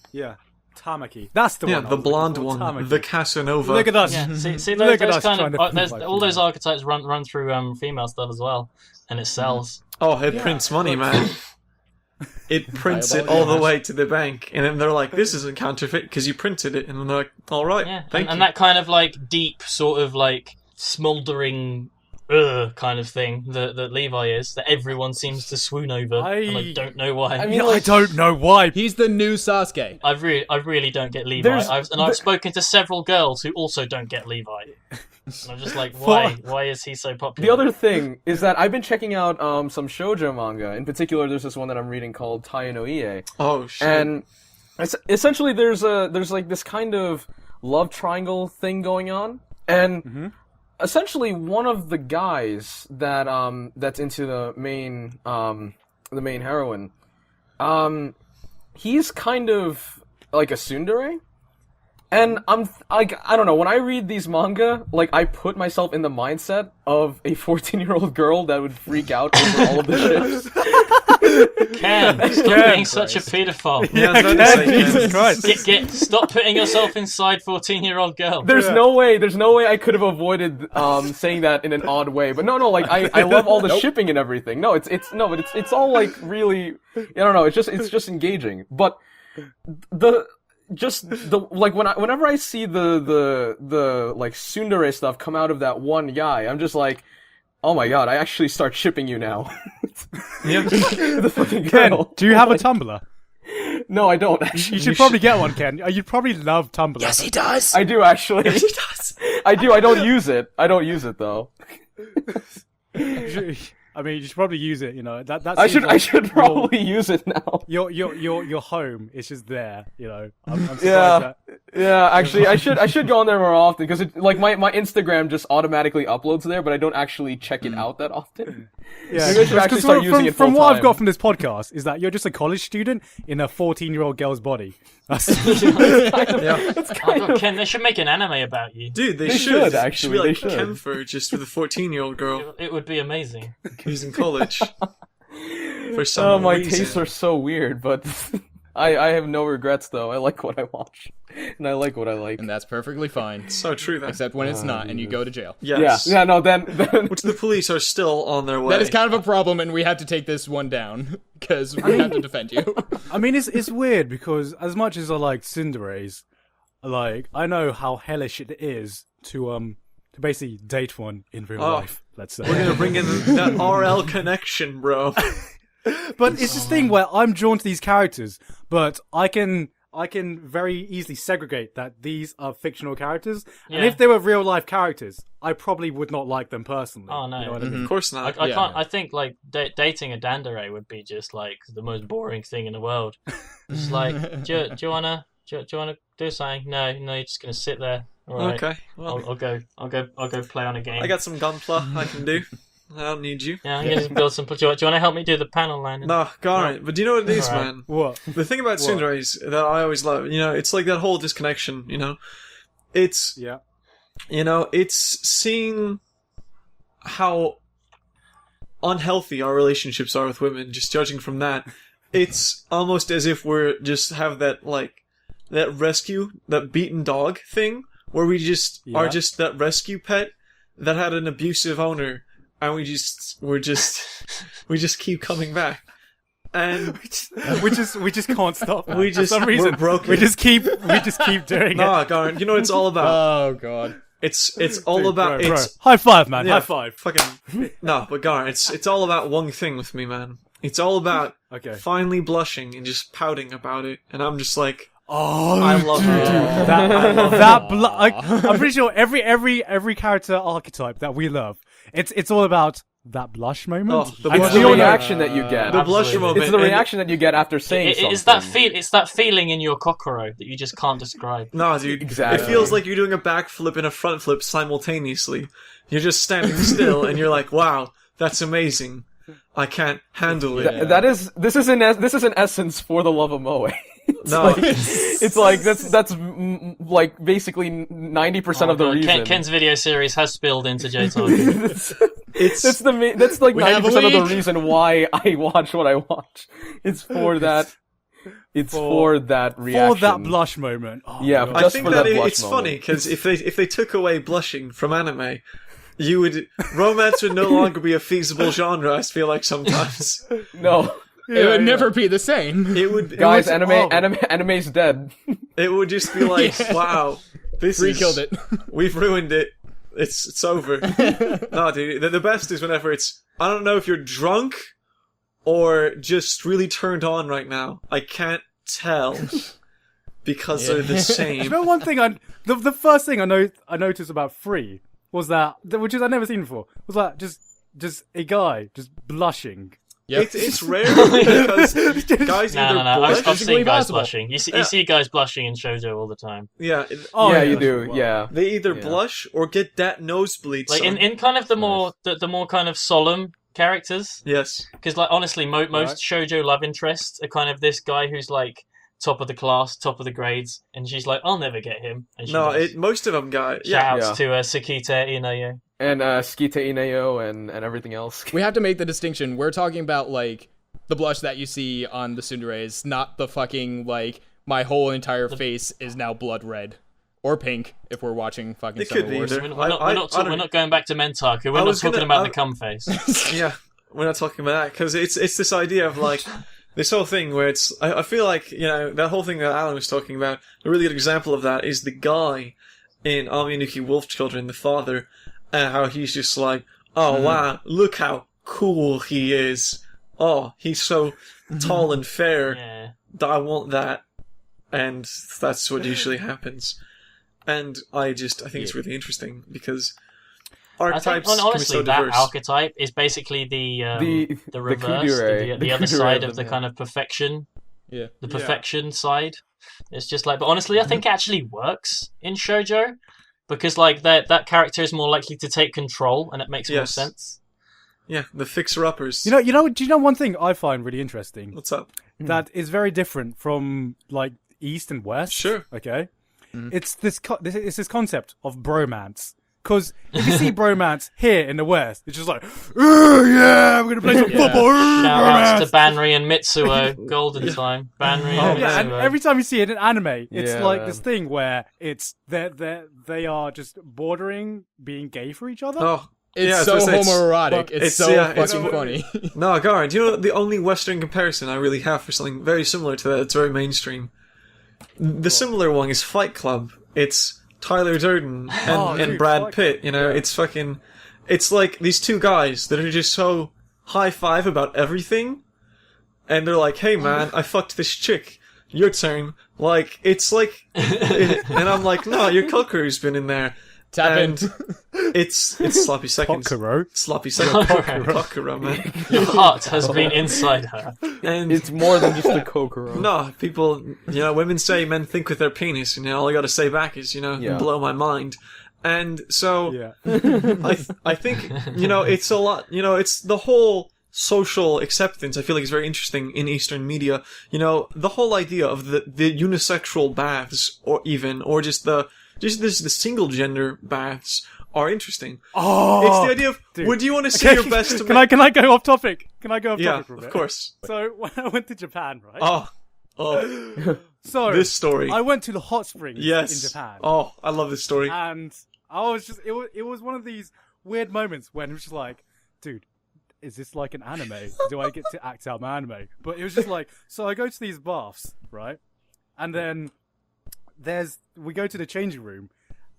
Tamaki, that's the Yeah, one. I the was looking blonde for, one. Tamaki. The Casanova. Look at us. Yeah, see Look at those us kind trying of to there's like all those female. archetypes run through female stuff as well, and it sells. Oh, it prints money, man. It prints it all the way to the bank, and then they're like, "This isn't counterfeit because you printed it," and they're like, "All right, Yeah, thank you." and that kind of like deep, sort of like smouldering, kind of thing that Levi is, that everyone seems to swoon over, and I don't know why. I mean, I don't know why. He's the new Sasuke. I really don't get Levi. I've spoken to several girls who also don't get Levi. And I'm just like, why? Why is he so popular? The other thing is that I've been checking out some shoujo manga. In particular, there's this one that I'm reading called Tai no Ie. Oh shit! And essentially, there's like this kind of love triangle thing going on, and essentially one of the guys that that's into the main heroine, he's kind of like a tsundere. And I'm like, I don't know, when I read these manga, like, I put myself in the mindset of a 14-year-old girl that would freak out over all of the ships. Ken, stop being such a paedophile. Yeah, Jesus Christ. Stop putting yourself inside 14-year-old girl. There's no way I could have avoided saying that in an odd way. But no, like I love all the shipping and everything. No, it's all like really, I don't know, it's just engaging. But whenever I see the like tsundere stuff come out of that one guy, I'm just like, oh my god, I actually start shipping you now. Yeah. The fucking Ken, girl. do you have a Tumblr? No, I don't actually. You should probably get one, Ken. You'd probably love Tumblr. Yes, he does. I do actually. Yes, he does. I do. I don't use it. I don't use it though. I mean, you should probably use it. You know that. I should probably use it now. Your home is just there. You know. I'm surprised Yeah. that. Yeah, actually, I should go on there more often because like my Instagram just automatically uploads there, but I don't actually check it out that often. Yeah, Maybe I should actually start using it from what I've full-time. got from this podcast is that you're just a college student in a 14-year-old girl's body. That's Oh god, Ken, they should make an anime about you. Dude, they should, should actually, be like they should. Kemfer, just with a 14-year-old girl It would be amazing. who's in college. For some Oh, my reason. tastes are so weird, but I have no regrets though. I like what I watch, and I like what I like. And that's perfectly fine. So true, that. Except when it's not, and you go to jail. Yes. Yeah, no, then Which the police are still on their way. That is kind of a problem, and we have to take this one down, because we have to defend you. I mean, it's weird because as much as I like tsunderes, like I know how hellish it is to basically date one in real life. Let's say. We're gonna bring in that RL connection, bro. But it's this thing where I'm drawn to these characters, but I can very easily segregate that these are fictional characters, and Yeah. if they were real life characters, I probably would not like them personally. Oh, no. You know what I mean? Of course not. I Yeah. can't. I think like dating a Dandere would be just like the most boring thing in the world. It's like, do you wanna do something? No, you're just gonna sit there. All right. Okay. Well, I'll go play on a game. I got some gunpla I can do. I don't need you. Yeah, I'm gonna just build some. Do you want to help me do the panel line? No, alright. But do you know what it is, Alright. man? What? The thing about tsunderes that I always love, it's like that whole disconnection, It's, Yeah. it's seeing how unhealthy our relationships are with women, just judging from that. It's almost as if we're just have that, like, that rescue, that beaten dog thing, where we just are just that rescue pet that had an abusive owner, and we just keep coming back. And we just can't stop. That. We For some we're reason broken. we just keep doing it. nah, Garn, you know what it's all about? Oh, God. It's all Dude, about bro. it's High five, man. yeah, High five. Fucking no, but Garn, it's all about one thing with me, man. It's all about Okay. finally blushing and just pouting about it, and I'm just like, Oh, I love you. I'm pretty sure every character archetype that we love, it's all about that blush moment. Oh, the And blush It's the moment. reaction that you get. The blush Absolutely. moment. It's the and- reaction that you get after saying something. It's that feeling in your kokoro that you just can't describe. No, dude. Exactly. It feels like you're doing a backflip and a front flip simultaneously. You're just standing still, and you're like, "Wow, that's amazing." I can't handle it. This is an essence for the love of Moe. No, It's like that's like basically 90% of the reason. Ken's video series has spilled into J-Taku. That's like We have a 90% of the leak. reason why I watch what I watch. It's for that. It's for that reaction. For that blush moment. Oh, Yeah, my God. I just think for that that blush it's moment. funny because if they took away blushing from anime, romance would no longer be a feasible genre. I feel like sometimes No. It would never be the same. it would. Guys, it would, anime's dead. it would just be like, wow, Free killed it. We've ruined it. It's over. No, dude. The best is whenever it's. I don't know if you're drunk or just really turned on right now. I can't tell because they're the same. You know, one thing the first thing I noticed about Free was that, which is I'd never seen before, was that just a guy just blushing. Yep. It's rare because guys either No. blush. I've seen guys possible. blushing. You see guys blushing in shoujo all the time. Yeah, Oh, yeah, you do. Wow. Yeah. they either blush or get that nosebleed. Like son. in kind of the more kind of solemn characters. Yes. Because like honestly, most shoujo love interests are kind of this guy who's like top of the class, top of the grades, and she's like, I'll never get him. And she No, does. most of them got. Shout Yeah. outs to Sakita Inayo. And Skite Ineo and everything else. We have to make the distinction. We're talking about, like, the blush that you see on the tsunderes, not the fucking, like, my whole entire face is now blood red. Or pink, if we're watching fucking It Summer could be Wars. either. We're not going back to Mentaku. We're not talking about the cum face. Yeah, we're not talking about that because it's this idea of like this whole thing where it's. I feel like that whole thing that Alan was talking about. A really good example of that is the guy in Aminuki Wolf Children, the father, how he's just like, oh wow, look how cool he is. Oh, he's so tall and fair. Yeah. I want that, and that's what usually happens. And I think it's really interesting because I archetypes think, can be honestly, so that diverse. archetype is basically the reverse, Kudere. the The other Kudere side of of the them, kind of perfection, Yeah. the perfection side. It's just like, but honestly, I think it actually works in shoujo because like that character is more likely to take control, and it makes more Yes. sense. Yeah, the fixer-uppers. Do you know one thing I find really interesting What's up? that is very different from like East and West? Sure. Okay. It's this concept of bromance. Because if you see bromance here in the West, it's just like, "Oh, yeah, we're gonna play some football. Shout bromance." outs to Banri and Mitsuo, golden time. Banri and Yeah, and Mitsuo. every time you see it in anime, it's Yeah, like man. this thing where it's they are just bordering being gay for each other. Oh, It's yeah, I was so gonna say, homoerotic. It's so it's- fucking funny. No, Garan, do you know the only Western comparison I really have for something very similar to that? It's very mainstream. The similar one is Fight Club. It's Tyler Durden and dude, Brad Fight Pitt. It's like these two guys that are just so high five about everything, and they're like, "Hey man, I fucked this chick. Your turn." Like it's like, and I'm like, "No, your cooker's been in there." Tap in. And it's sloppy seconds. Kokoro. Sloppy seconds. Kokoro. Kokoro, man. Your heart has been inside her. And It's more than just a Kokoro. no, people, women say men think with their penis, all I gotta say back is, Yeah. blow my mind. And so, Yeah. I think, it's a lot, it's the whole social acceptance I feel like is very interesting in Eastern media. The whole idea of the unisexual baths, or just the single gender baths are interesting. Oh, It's the idea of, dude. would you want to see your best to Can I go off topic? Can I go off Yeah, topic for a bit? of course. So when I went to Japan, right? Oh, so this story. I went to the hot springs Yes. in Japan. Oh, I love this story. And I was just, it was one of these weird moments when it was just like, dude, is this like an anime? Do I get to act out my anime? But it was just like, so I go to these baths, right? And then we go to the changing room,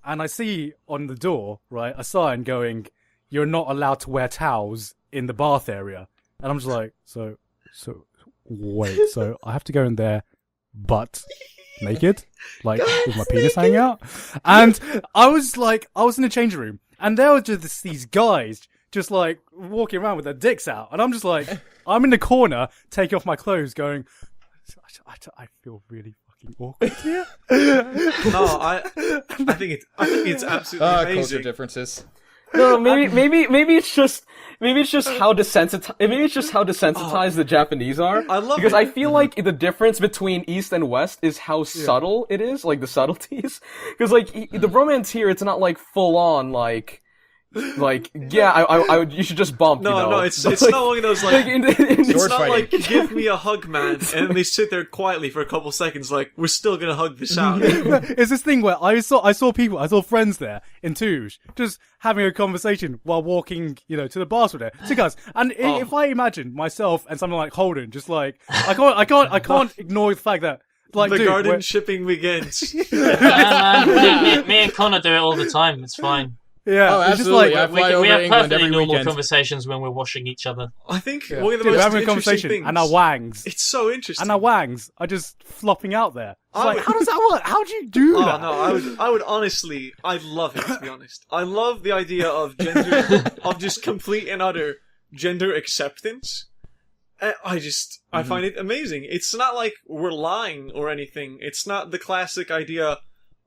and I see on the door, right, a sign going, "You're not allowed to wear towels in the bath area." And I'm just like, so wait, so I have to go in there, but naked, like with my penis hanging out. And I was in the changing room, and there were just these guys just like walking around with their dicks out, and I'm just like, I'm in the corner taking off my clothes, going, I feel really fucking awkward here. No, I think it's absolutely Culture amazing. differences. No, maybe it's just how desensitized the Japanese are. I love because it. I feel like the difference between East and West is how subtle it is, like the subtleties. Because like the romance here, it's not like full on like, like, yeah, I would. You should just bump. No, you know? no, it's not one of those like. It's Sword not fighting. like give me a hug, man, and they sit there quietly for a couple seconds, like we're still gonna hug this out. It's this thing where I saw friends there in Toulouse just having a conversation while walking, to the bars with it. So guys, and if I imagine myself and someone like Holden, just like I can't ignore the fact that like the dude, garden shipping begins. Me and Connor do it all the time. It's fine. Yeah, Oh, it's just absolutely. like I fly over We have England perfectly every normal weekend. conversations when we're washing each other. I think yeah. one of the Dude, we're most having a interesting conversation things. and our wangs. It's so interesting. And our wangs are just flopping out there. It's I like, would- how does that work? How do you do Oh that? no, I would honestly, I'd love it, to be honest. I love the idea of gender, of just complete and utter gender acceptance. I find it amazing. It's not like we're lying or anything. It's not the classic idea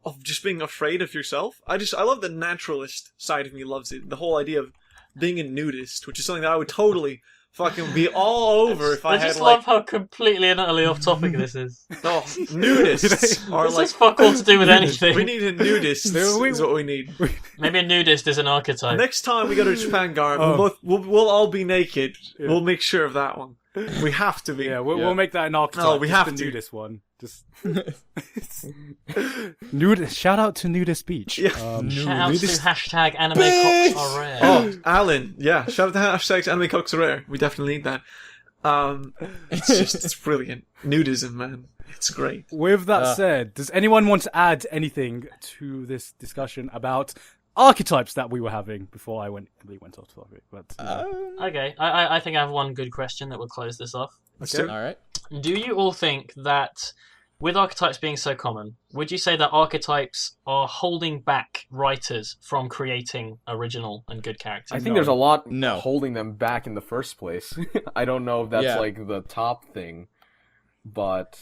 of just being afraid of yourself. I love the naturalist side of me loves it. The whole idea of being a nudist, which is something that I would totally fucking be all over if I I had just like, love how completely and utterly off topic this is. oh, nudists are This like, has fuck all to do with anything. we need a nudist is what we need. Maybe a nudist is an archetype. Next time we go to Japan Garb, Oh. we'll all be naked. We'll make sure of that one. We have to be. Yeah, we'll make that an archetype. No, we just have the to. nudist one. Just nudist. Shout out to Nudist Beach. Yeah. Shout out to hashtag anime cocks are rare. Oh, Alain. Yeah, shout out to hashtags anime cocks are rare. We definitely need that. It's brilliant. Nudism, man. It's great. With that said, does anyone want to add anything to this discussion about archetypes that we were having before I completely went off topic? But Okay, I think I have one good question that will close this off. okay. All right. Do you all think that, with archetypes being so common, would you say that archetypes are holding back writers from creating original and good characters? I think there's a lot No. holding them back in the first place. I don't know if that's Yeah. like the top thing, but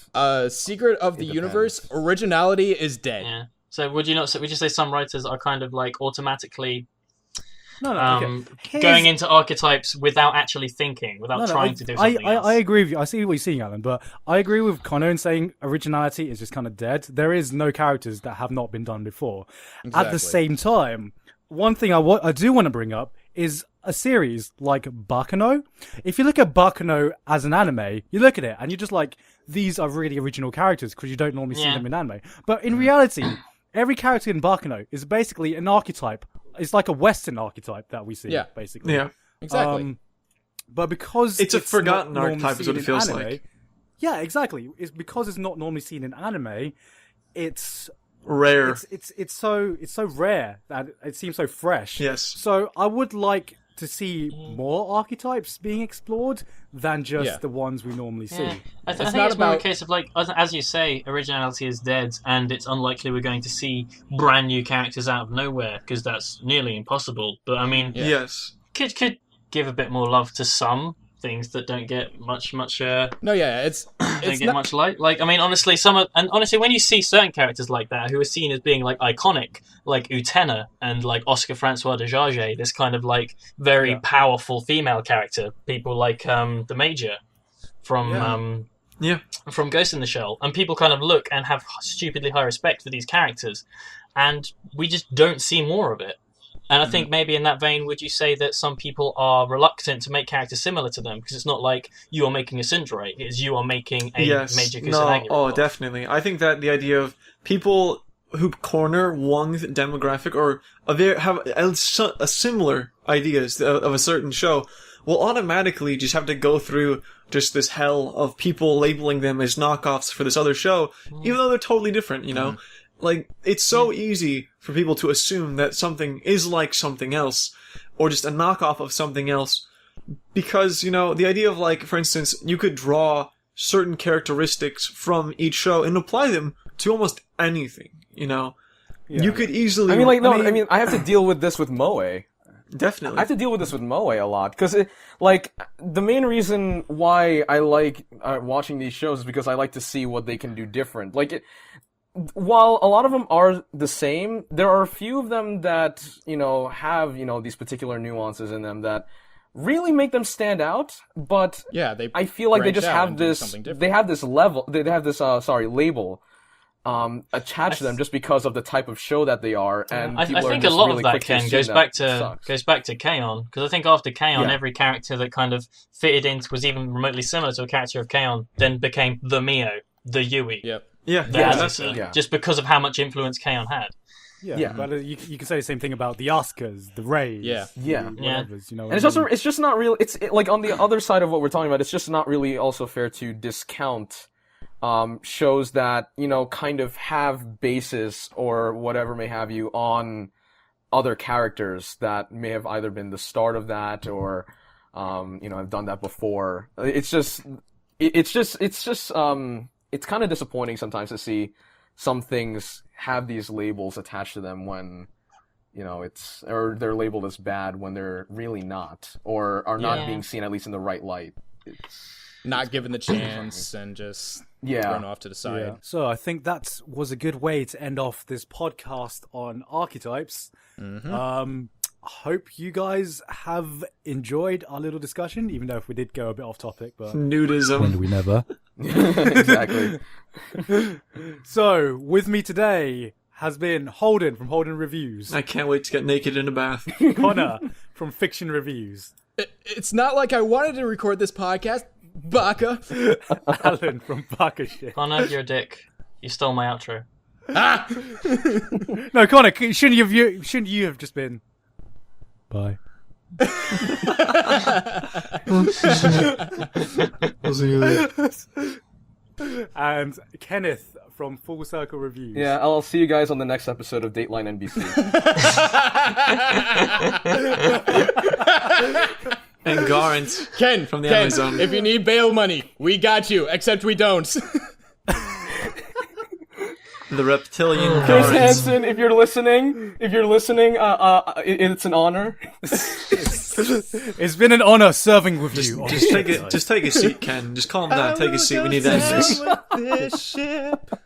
Secret of the It Universe, depends. originality is dead. Yeah. So would you say some writers are kind of like automatically No, okay. going into archetypes without actually thinking, without trying to do something else? I agree with you. I see what you're saying, Alan, but I agree with Connor in saying originality is just kind of dead. There is no characters that have not been done before. At Exactly. the same time, one thing I do want to bring up is a series like Bakano. If you look at Bakano as an anime, you look at it and you're just like, these are really original characters because you don't normally see Yeah. them in anime. But in reality, every character in Bakano is basically an archetype. It's like a Western archetype that we see, Yeah. basically. Yeah. Exactly. But because It's a not forgotten normally archetype is seen what it in feels anime- like. Yeah, exactly. It's because it's not normally seen in anime. It's Rare. it's so rare that it seems so fresh. Yes. So I would like to see more archetypes being explored than just Yeah. the ones we normally see. Yeah. I think not it's more a about- case of like, as you say, originality is dead, and it's unlikely we're going to see brand new characters out of nowhere because that's nearly impossible. But I mean, Yeah. Yes. could give a bit more love to some things that don't get much No, yeah, it's don't get not, much light. Like, I mean, honestly, when you see certain characters like that who are seen as being like iconic, like Utena and like Oscar Francois de Jarge, this kind of like very powerful female character, people like the Major from Yeah. from Ghost in the Shell, and people kind of look and have stupidly high respect for these characters, and we just don't see more of it. And I think maybe in that vein, would you say that some people are reluctant to make characters similar to them because it's not like you are making a Tsundere, it's you are making a Yes. Major No. Kusanagi. Oh, ripoff. definitely. I think that the idea of people who corner one demographic or have a similar ideas of a certain show will automatically just have to go through just this hell of people labeling them as knockoffs for this other show, even though they're totally different, you know? Like, it's so easy for people to assume that something is like something else, or just a knockoff of something else, because, you know, the idea of, like, for instance, you could draw certain characteristics from each show and apply them to almost anything, you know? Yeah. You could easily... I mean, like, no, I mean, I have to deal with this with Moe. Definitely. I have to deal with this with Moe a lot because, like, the main reason why I like watching these shows is because I like to see what they can do different. Like, while a lot of them are the same, there are a few of them that have these particular nuances in them that really make them stand out. But yeah, they I feel like they branch just out have and do this. something different. They have this level. They have this label attached to them just because of the type of show that they are, and I people are think a just lot really of that, quick to Ken, assume goes that back to sucks. Kaon, because I think after Kaon, Yeah. every character that kind of fitted into was even remotely similar to a character of Kaon then became the Mio, the Yui, Yep. Yeah, the yeah, Azusa, yeah. just because of how much influence Kaon had. Yeah, but you can say the same thing about the Asukas, the Rays, Yeah. Yeah. the whatevers, you know. And it's just not real. Like on the other side of what we're talking about. It's just not really also fair to discount shows that kind of have basis or whatever may have you on other characters that may have either been the start of that or have done that before. It's kind of disappointing sometimes to see some things have these labels attached to them when or they're labeled as bad when they're really not, or are not being seen at least in the right light. It's Not given the chance and just Yeah. thrown off to the side. Yeah. So I think that was a good way to end off this podcast on archetypes. Hope you guys have enjoyed our little discussion, even though if we did go a bit off topic, but nudism. we never. exactly. So with me today has been Holden from HoldenReviews, I can't wait to get naked in a bath. Connor from Fiction Reviews, It's not like I wanted to record this podcast, Baka. Alain from Bakashift. Connor, you're a dick. You stole my outro. No, Connor, shouldn't you have just been? Bye. And Kenneth from Full Circle Reviews. Yeah, I'll see you guys on the next episode of Dateline NBC. And Garant. Ken, From the Ken, Amazon. if you need bail money, we got you, except we don't. The reptilian Chris Garant. Hansen, if you're listening, it's an honor. It's been an honor serving with you. Just take a seat, Ken. Just calm down. Take a seat. We need to end this. This ship.